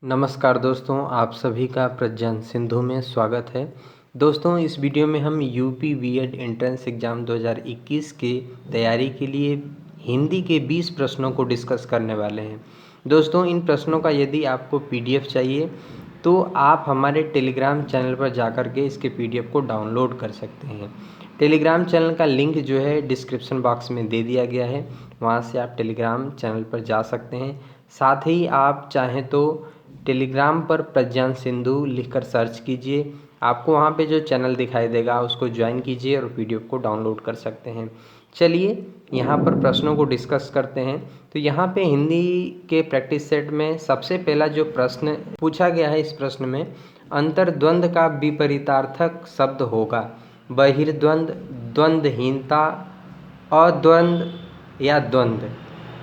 नमस्कार दोस्तों, आप सभी का प्रज्ञान सिंधु में स्वागत है। दोस्तों, इस वीडियो में हम यूपी बीएड एंट्रेंस एग्ज़ाम 2021 के तैयारी के लिए हिंदी के 20 प्रश्नों को डिस्कस करने वाले हैं। दोस्तों, इन प्रश्नों का यदि आपको पीडीएफ चाहिए तो आप हमारे टेलीग्राम चैनल पर जाकर के इसके पीडीएफ को डाउनलोड कर सकते हैं। टेलीग्राम चैनल का लिंक जो है डिस्क्रिप्शन बॉक्स में दे दिया गया है, वहाँ से आप टेलीग्राम चैनल पर जा सकते हैं। साथ ही आप चाहें तो टेलीग्राम पर प्रज्ञान सिंधु लिखकर सर्च कीजिए, आपको वहाँ पे जो चैनल दिखाई देगा उसको ज्वाइन कीजिए और पीडीएफ को डाउनलोड कर सकते हैं। चलिए यहाँ पर प्रश्नों को डिस्कस करते हैं। तो यहाँ पे हिंदी के प्रैक्टिस सेट में सबसे पहला जो प्रश्न पूछा गया है, इस प्रश्न में अंतर्द्वंद का विपरीतार्थक शब्द होगा बहिर्द्वंद, द्वंद्वहीनता, अद्वंद या द्वंद्व।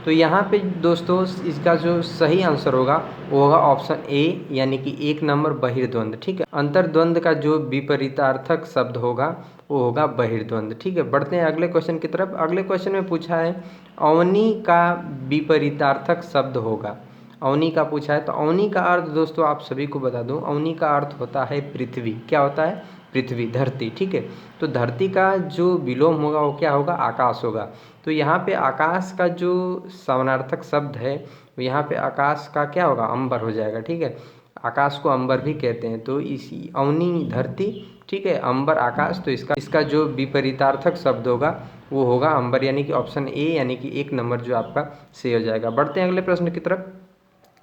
तो यहाँ पे दोस्तों इसका जो सही आंसर होगा वो होगा ऑप्शन ए, यानी कि 1 नंबर बहिर्द्वंद। ठीक है, अंतर्द्वंद का जो विपरीतार्थक शब्द होगा वो होगा बहिर्द्वंद। ठीक है, बढ़ते हैं अगले क्वेश्चन की तरफ। अगले क्वेश्चन में पूछा है अवनी का विपरीतार्थक शब्द होगा। अवनी का पूछा है, तो अवनी का अर्थ दोस्तों आप सभी को बता दूं, अवनी का अर्थ होता है पृथ्वी। क्या होता है? पृथ्वी, धरती। ठीक है, तो धरती का जो विलोम होगा वो क्या होगा? आकाश होगा। तो यहाँ पे आकाश का जो समानार्थक शब्द है, यहाँ पे आकाश का क्या होगा? अंबर हो जाएगा। ठीक है, आकाश को अंबर भी कहते हैं। तो इसी अवनी धरती, ठीक है, अंबर आकाश, तो इसका जो विपरीतार्थक शब्द होगा वो होगा अंबर, यानी कि ऑप्शन ए, यानी कि 1 नंबर जो आपका सही हो जाएगा। बढ़ते हैं अगले प्रश्न की तरफ।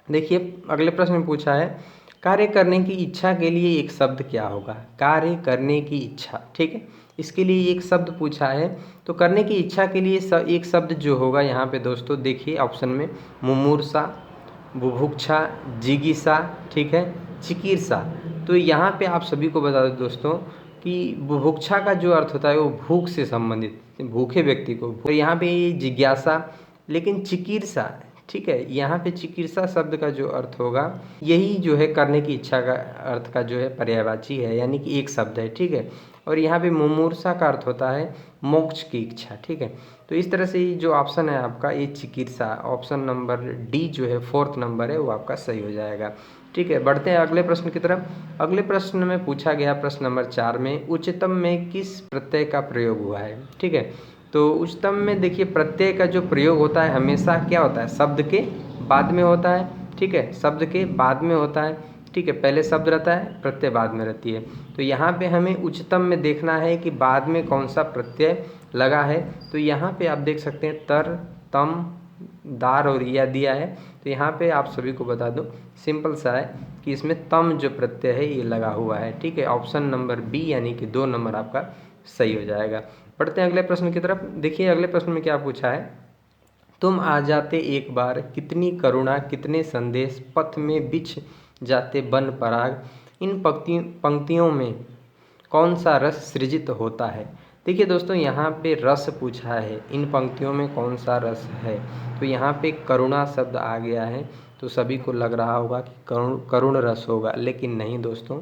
देखिए अगले प्रश्न में पूछा है कार्य करने की इच्छा के लिए एक शब्द क्या होगा? कार्य करने की इच्छा, ठीक है, इसके लिए एक शब्द पूछा है। तो करने की इच्छा के लिए एक शब्द जो होगा यहाँ पे दोस्तों देखिए ऑप्शन में मुमूर्षा, बुभुक्षा, जिगीसा, ठीक है, चिकीर्षा। तो यहाँ पे आप सभी को बता दो दोस्तों कि बुभुक्षा का जो अर्थ होता है वो भूख से संबंधित, भूखे व्यक्ति को। तो यहाँ पे ये जिज्ञासा, लेकिन चिकीर्षा, ठीक है, यहाँ पे चिकित्सा शब्द का जो अर्थ होगा यही जो है करने की इच्छा का अर्थ का जो है पर्यायवाची है, यानी कि एक शब्द है। ठीक है, और यहाँ पे मुमूर्षा का अर्थ होता है मोक्ष की इच्छा। ठीक है, तो इस तरह से जो ऑप्शन है आपका ये चिकित्सा, ऑप्शन नंबर डी जो है 4th नंबर है वो आपका सही हो जाएगा। ठीक है, बढ़ते हैं अगले प्रश्न की तरफ। अगले प्रश्न में पूछा गया प्रश्न नंबर 4 में उच्चतम में किस प्रत्यय का प्रयोग हुआ है? ठीक है, तो उच्चतम में देखिए प्रत्यय का जो प्रयोग होता है हमेशा क्या होता है? शब्द के बाद में होता है। ठीक है, शब्द के बाद में होता है। ठीक है, पहले शब्द रहता है, प्रत्यय बाद में रहती है। तो यहाँ पे हमें उच्चतम में देखना है कि बाद में कौन सा प्रत्यय लगा है। तो यहाँ पे आप देख सकते हैं तर, तम, दार और या दिया है। तो यहाँ पे आप सभी को बता दूं सिंपल सा है कि इसमें तम जो प्रत्यय है ये लगा हुआ है। ठीक है, ऑप्शन नंबर बी, यानी कि 2 नंबर आपका सही हो जाएगा। पढ़ते हैं अगले प्रश्न की तरफ। देखिए अगले प्रश्न में क्या पूछा है, तुम आ जाते एक बार, कितनी करुणा, कितने संदेश, पथ में बिछ जाते बन पराग, इन पंक्तियों में कौन सा रस सृजित होता है? देखिए दोस्तों यहाँ पे रस पूछा है, इन पंक्तियों में कौन सा रस है? तो यहाँ पे करुणा शब्द आ गया है, तो सभी को लग रहा होगा कि करुण रस होगा, लेकिन नहीं दोस्तों।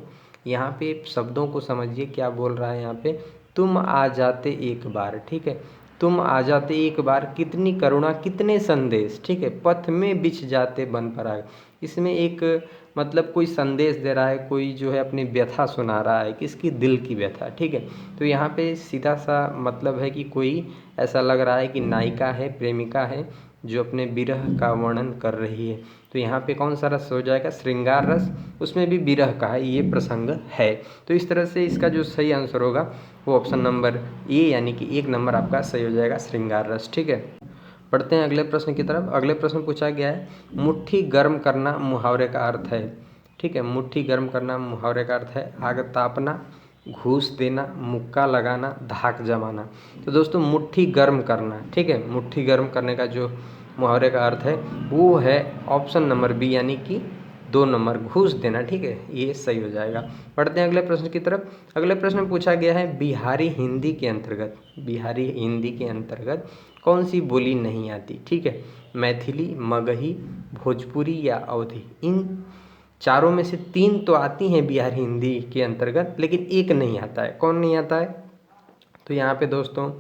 यहाँ पे शब्दों को समझिए क्या बोल रहा है यहाँ पे, तुम आ जाते एक बार। ठीक है, तुम आ जाते एक बार, कितनी करुणा, कितने संदेश, ठीक है, पथ में बिछ जाते बन पराग। इसमें एक मतलब कोई संदेश दे रहा है, कोई जो है अपनी व्यथा सुना रहा है, किसकी? दिल की व्यथा। ठीक है, तो यहाँ पे सीधा सा मतलब है कि कोई ऐसा लग रहा है कि नायिका है, प्रेमिका है, जो अपने विरह का वर्णन कर रही है। तो यहाँ पे कौन सा रस हो जाएगा? श्रृंगार रस, उसमें भी विरह का है ये प्रसंग है। तो इस तरह से इसका जो सही आंसर होगा वो ऑप्शन नंबर ए, यानी कि 1 नंबर आपका सही हो जाएगा, श्रृंगार रस। ठीक है, पढ़ते हैं अगले प्रश्न की तरफ। अगले प्रश्न पूछा गया है मुट्ठी गर्म करना मुहावरे का अर्थ है। ठीक है, मुट्ठी गर्म करना मुहावरे का अर्थ है आग तापना, घूस देना, मुक्का लगाना, धाक जमाना। तो दोस्तों मुट्ठी गर्म करना, ठीक है, मुट्ठी गर्म करने का जो मुहावरे का अर्थ है वो है ऑप्शन नंबर बी, यानी कि 2 नंबर, घूस देना। ठीक है, ये सही हो जाएगा। पढ़ते हैं अगले प्रश्न की तरफ। अगले प्रश्न में पूछा गया है बिहारी हिंदी के अंतर्गत, बिहारी हिंदी के अंतर्गत कौन सी बोली नहीं आती? ठीक है, मैथिली, मगही, भोजपुरी या अवधी। इन चारों में से 3 तो आती हैं बिहारी हिंदी के अंतर्गत, लेकिन एक नहीं आता है। कौन नहीं आता है? तो यहाँ पे दोस्तों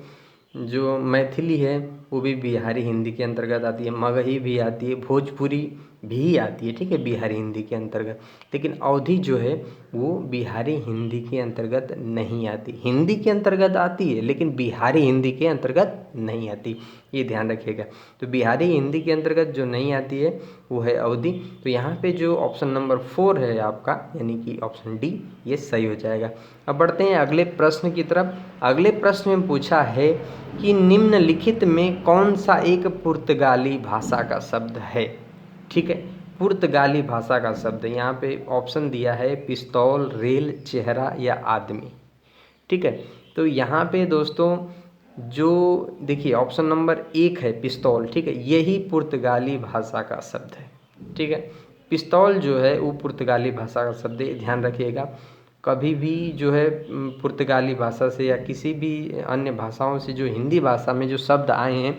जो मैथिली है वो भी बिहारी हिंदी के अंतर्गत आती है, मगही भी आती है, भोजपुरी भी आती है, ठीक है, बिहारी हिंदी के अंतर्गत। लेकिन अवधी जो है वो बिहारी हिंदी के अंतर्गत नहीं आती, हिंदी के अंतर्गत आती है लेकिन बिहारी हिंदी के अंतर्गत नहीं आती, ये ध्यान रखिएगा। तो बिहारी हिंदी के अंतर्गत जो नहीं आती है वो है अवधी। तो यहाँ पे जो ऑप्शन नंबर 4 है आपका, यानी कि ऑप्शन डी, ये सही हो जाएगा। अब बढ़ते हैं अगले प्रश्न की तरफ। अगले प्रश्न में पूछा है कि निम्नलिखित में कौन सा एक पुर्तगाली भाषा का शब्द है, ठीक है, पुर्तगाली भाषा का शब्द। यहाँ पे ऑप्शन दिया है पिस्तौल, रेल, चेहरा या आदमी, ठीक है। तो यहाँ पे दोस्तों जो देखिए ऑप्शन नंबर 1 है पिस्तौल, ठीक है, यही पुर्तगाली भाषा का शब्द है, ठीक है। पिस्तौल जो है वो पुर्तगाली भाषा का शब्द है, ध्यान रखिएगा। कभी भी जो है पुर्तगाली भाषा से या किसी भी अन्य भाषाओं से जो हिंदी भाषा में जो शब्द आए हैं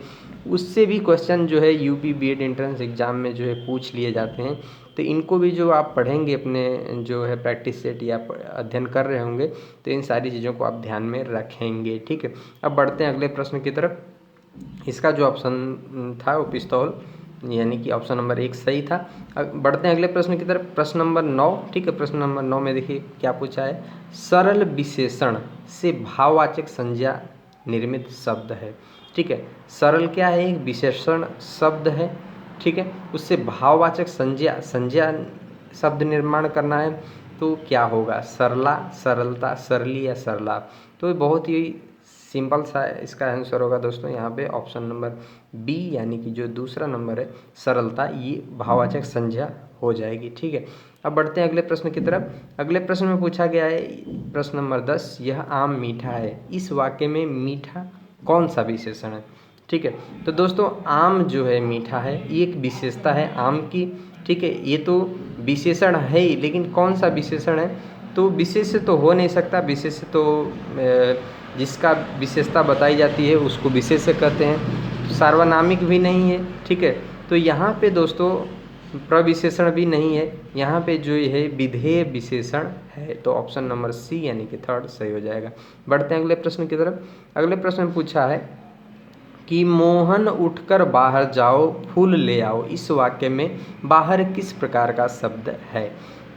उससे भी क्वेश्चन जो है यूपी बीएड एंट्रेंस एग्ज़ाम में जो है पूछ लिए जाते हैं। तो इनको भी जो आप पढ़ेंगे अपने जो है प्रैक्टिस सेट या अध्ययन कर रहे होंगे तो इन सारी चीज़ों को आप ध्यान में रखेंगे, ठीक है। अब बढ़ते हैं अगले प्रश्न की तरफ। इसका जो ऑप्शन था वो पिस्तौल, यानी कि ऑप्शन नंबर 1 सही था। अब बढ़ते हैं अगले प्रश्न की तरफ, प्रश्न नंबर 9, ठीक है। प्रश्न नंबर 9 में देखिए क्या पूछा है, सरल विशेषण से भाववाचक संज्ञा निर्मित शब्द है, ठीक है। सरल क्या है, एक विशेषण शब्द है, ठीक है, उससे भाववाचक संज्ञा शब्द निर्माण करना है तो क्या होगा, सरला, सरलता, सरली या सरला। तो बहुत ही सिंपल सा इसका आंसर होगा दोस्तों यहाँ पे ऑप्शन नंबर बी, यानी कि जो दूसरा नंबर है सरलता, ये भाववाचक संज्ञा हो जाएगी, ठीक है। अब बढ़ते हैं अगले प्रश्न की तरफ। अगले प्रश्न में पूछा गया है प्रश्न नंबर 10, यह आम मीठा है, इस वाक्य में मीठा कौन सा विशेषण है, ठीक है। तो दोस्तों आम जो है मीठा है, ये एक विशेषता है आम की, ठीक है। ये तो विशेषण है ही, लेकिन कौन सा विशेषण है, तो विशेष तो हो नहीं सकता, विशेष तो जिसका विशेषता बताई जाती है उसको विशेष कहते हैं, सार्वनामिक भी नहीं है, ठीक है। तो यहाँ पे दोस्तों प्रविशेषण भी नहीं है, यहाँ पे जो है विधेय विशेषण है। तो ऑप्शन नंबर सी, यानी कि 3rd सही हो जाएगा। बढ़ते हैं अगले प्रश्न की तरफ। अगले प्रश्न में पूछा है कि मोहन उठकर बाहर जाओ, फूल ले आओ, इस वाक्य में बाहर किस प्रकार का शब्द है।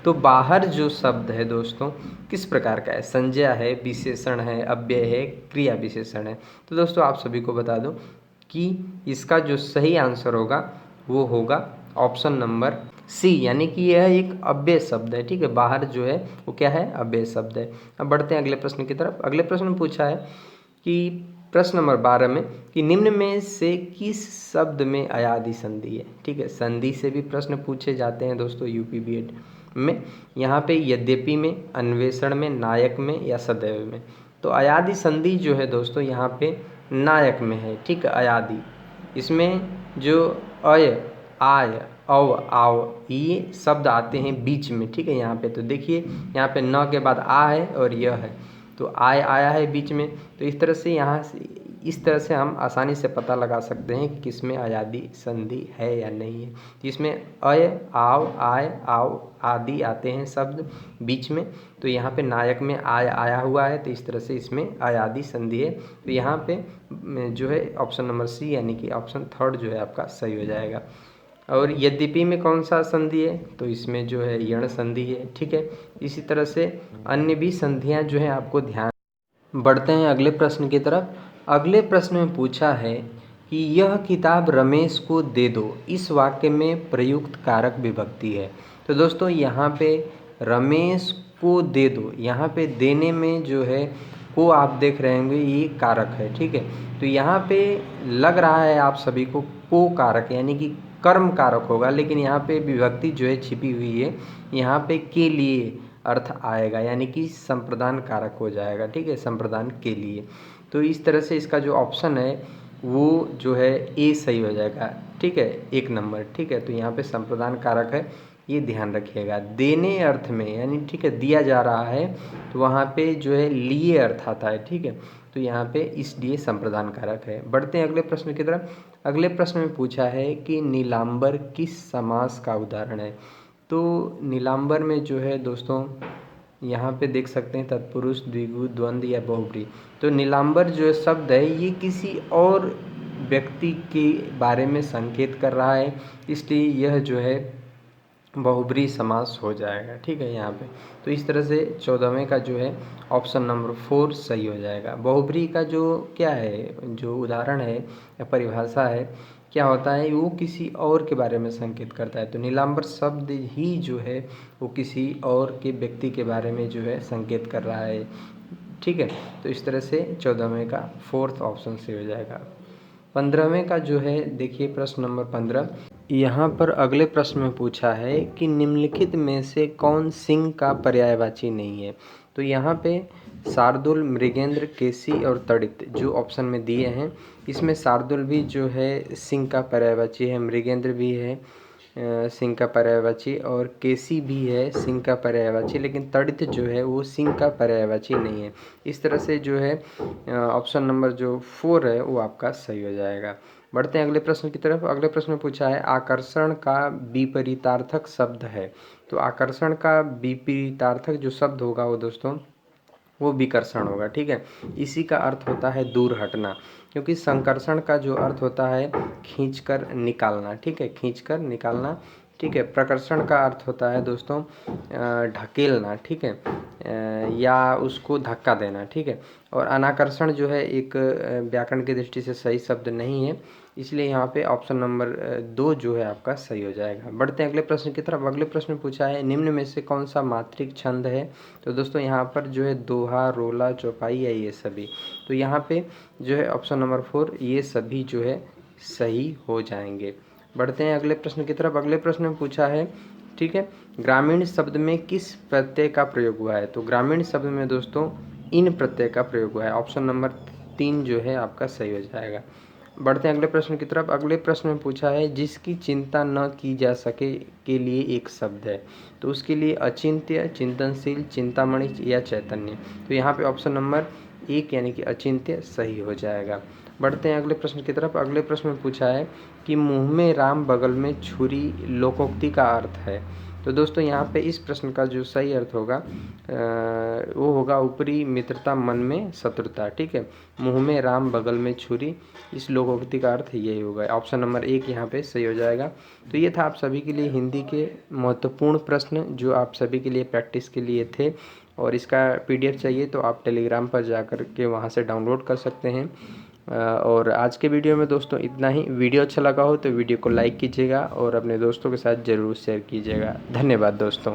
तो बाहर जो शब्द है दोस्तों किस प्रकार का है, संज्ञा है, विशेषण है, अव्यय है, क्रिया विशेषण है। तो दोस्तों आप सभी को बता दूं कि इसका जो सही आंसर होगा वो होगा ऑप्शन नंबर सी, यानी कि यह एक अव्यय शब्द है, ठीक है। बाहर जो है वो क्या है, अव्यय शब्द है। अब बढ़ते हैं अगले प्रश्न की तरफ। अगले प्रश्न में पूछा है कि प्रश्न नंबर 12 में कि निम्न में से किस शब्द में अयादि संधि है, ठीक है। संधि से भी प्रश्न पूछे जाते हैं दोस्तों यूपी बीएड में, यहाँ पे यद्यपि में, अन्वेषण में, नायक में या सदैव में। तो अयादि संधि जो है दोस्तों यहाँ पे नायक में है, ठीक है, अयादि। इसमें जो अय, आय, अव, आव, ये शब्द आते हैं बीच में, ठीक है। यहाँ पे तो देखिए यहाँ पे न के बाद आ है और यह है, तो आय आया है बीच में। तो इस तरह से यहाँ से इस तरह से हम आसानी से पता लगा सकते हैं कि किसमें अयादि संधि है या नहीं है। तो इसमें अय, आव, आय, आव आदि आते हैं शब्द बीच में, तो यहाँ पे नायक में आय आया हुआ है, तो इस तरह से इसमें अयादि संधि है। तो यहाँ पे जो है ऑप्शन नंबर सी, यानी कि ऑप्शन 3rd जो है आपका सही हो जाएगा। और यद्यपि में कौन सा संधि है, तो इसमें जो है यण संधि है, ठीक है। इसी तरह से अन्य भी संधियां जो है आपको ध्यान। बढ़ते हैं अगले प्रश्न की तरफ। अगले प्रश्न में पूछा है कि यह किताब रमेश को दे दो, इस वाक्य में प्रयुक्त कारक विभक्ति है। तो दोस्तों यहाँ पे रमेश को दे दो, यहाँ पे देने में जो है को आप देख रहे होंगे ये कारक है, ठीक है। तो यहाँ पे लग रहा है आप सभी को कारक यानी कि कर्म कारक होगा, लेकिन यहाँ पे विभक्ति जो है छिपी हुई है, यहाँ पे के लिए अर्थ आएगा, यानी कि संप्रदान कारक हो जाएगा, ठीक है, संप्रदान के लिए। तो इस तरह से इसका जो ऑप्शन है वो जो है ए सही हो जाएगा, ठीक है, 1 नंबर, ठीक है। तो यहाँ पे संप्रदान कारक है, ये ध्यान रखिएगा। देने अर्थ में यानी ठीक है दिया जा रहा है, तो वहाँ पे जो है लिए अर्थ आता है, ठीक है। तो यहाँ पे इसलिए संप्रदान कारक है। बढ़ते हैं अगले प्रश्न की तरफ। अगले प्रश्न में पूछा है कि नीलांबर किस समास का उदाहरण है। तो नीलांबर में जो है दोस्तों यहाँ पे देख सकते हैं तत्पुरुष, द्विगु, द्वंद्व या बहुब्री। तो नीलांबर जो शब्द है ये किसी और व्यक्ति के बारे में संकेत कर रहा है, इसलिए यह जो है बहुब्रीहि समास हो जाएगा। ठीक है यहाँ पे। तो इस तरह से 14वें का जो है ऑप्शन नंबर 4 सही हो जाएगा। बहुब्रीहि का जो क्या है, जो उदाहरण है या परिभाषा है, क्या होता है, वो किसी और के बारे में संकेत करता है। तो नीलांबर शब्द ही जो है वो किसी और के व्यक्ति के बारे में जो है संकेत कर रहा है। ठीक है। तो इस तरह से 14वें का 4th ऑप्शन सही हो जाएगा। 15वें का जो है देखिए प्रश्न नंबर 15, यहाँ पर अगले प्रश्न में पूछा है कि निम्नलिखित में से कौन सिंह का पर्यायवाची नहीं है। तो यहाँ पे शार्दुल, मृगेंद्र, केसी और तड़ित जो ऑप्शन में दिए हैं, इसमें शार्दुल भी जो है सिंह का पर्यायवाची है, मृगेंद्र भी है सिंह का पर्यायवाची और केसी भी है सिंह का पर्यायवाची, लेकिन तड़ित जो है वो सिंह का पर्यायवाची नहीं है। इस तरह से जो है ऑप्शन नंबर जो 4 है वो आपका सही हो जाएगा। बढ़ते हैं अगले प्रश्न की तरफ। अगले प्रश्न में पूछा है आकर्षण का विपरीतार्थक शब्द है। तो आकर्षण का विपरीतार्थक जो शब्द होगा वो दोस्तों वो विकर्षण होगा। ठीक है। इसी का अर्थ होता है दूर हटना, क्योंकि संकर्षण का जो अर्थ होता है खींचकर निकालना। ठीक है, खींचकर निकालना। ठीक है। प्रकर्षण का अर्थ होता है दोस्तों ढकेलना। ठीक है, या उसको धक्का देना। ठीक है। और अनाकर्षण जो है एक व्याकरण की दृष्टि से सही शब्द नहीं है, इसलिए यहाँ पे ऑप्शन नंबर 2 जो है आपका सही हो जाएगा। बढ़ते हैं अगले प्रश्न की तरफ। अगले प्रश्न में पूछा है निम्न में से कौन सा मात्रिक छंद है। तो दोस्तों यहाँ पर जो है दोहा, रोला, चौपाई है ये सभी। तो यहाँ पे जो है ऑप्शन नंबर 4 ये सभी जो है सही हो जाएंगे। बढ़ते हैं अगले प्रश्न की तरफ। अगले प्रश्न में पूछा है, ठीक है, ग्रामीण शब्द में किस प्रत्यय का प्रयोग हुआ है। तो ग्रामीण शब्द में दोस्तों इन प्रत्यय का प्रयोग हुआ है। ऑप्शन नंबर 3 जो है आपका सही हो जाएगा। बढ़ते हैं अगले प्रश्न की तरफ। अगले प्रश्न में पूछा है जिसकी चिंता न की जा सके के लिए एक शब्द है। तो उसके लिए अचिंत्य, चिंतनशील, चिंतामणि या चैतन्य। तो यहाँ पे ऑप्शन नंबर 1 यानी कि अचिंत्य सही हो जाएगा। बढ़ते हैं अगले प्रश्न की तरफ। अगले प्रश्न में पूछा है कि मुँह में राम बगल में छुरी लोकोक्ति का अर्थ है। तो दोस्तों यहाँ पे इस प्रश्न का जो सही अर्थ होगा वो होगा ऊपरी मित्रता मन में शत्रुता। ठीक है, मुँह में राम बगल में छुरी, इस लोकोक्ति का अर्थ यही होगा। ऑप्शन नंबर 1 यहाँ पे सही हो जाएगा। तो ये था आप सभी के लिए हिंदी के महत्वपूर्ण प्रश्न जो आप सभी के लिए प्रैक्टिस के लिए थे, और इसका PDF चाहिए तो आप टेलीग्राम पर जाकर के वहाँ से डाउनलोड कर सकते हैं। और आज के वीडियो में दोस्तों इतना ही। वीडियो अच्छा लगा हो तो वीडियो को लाइक कीजिएगा और अपने दोस्तों के साथ ज़रूर शेयर कीजिएगा। धन्यवाद दोस्तों।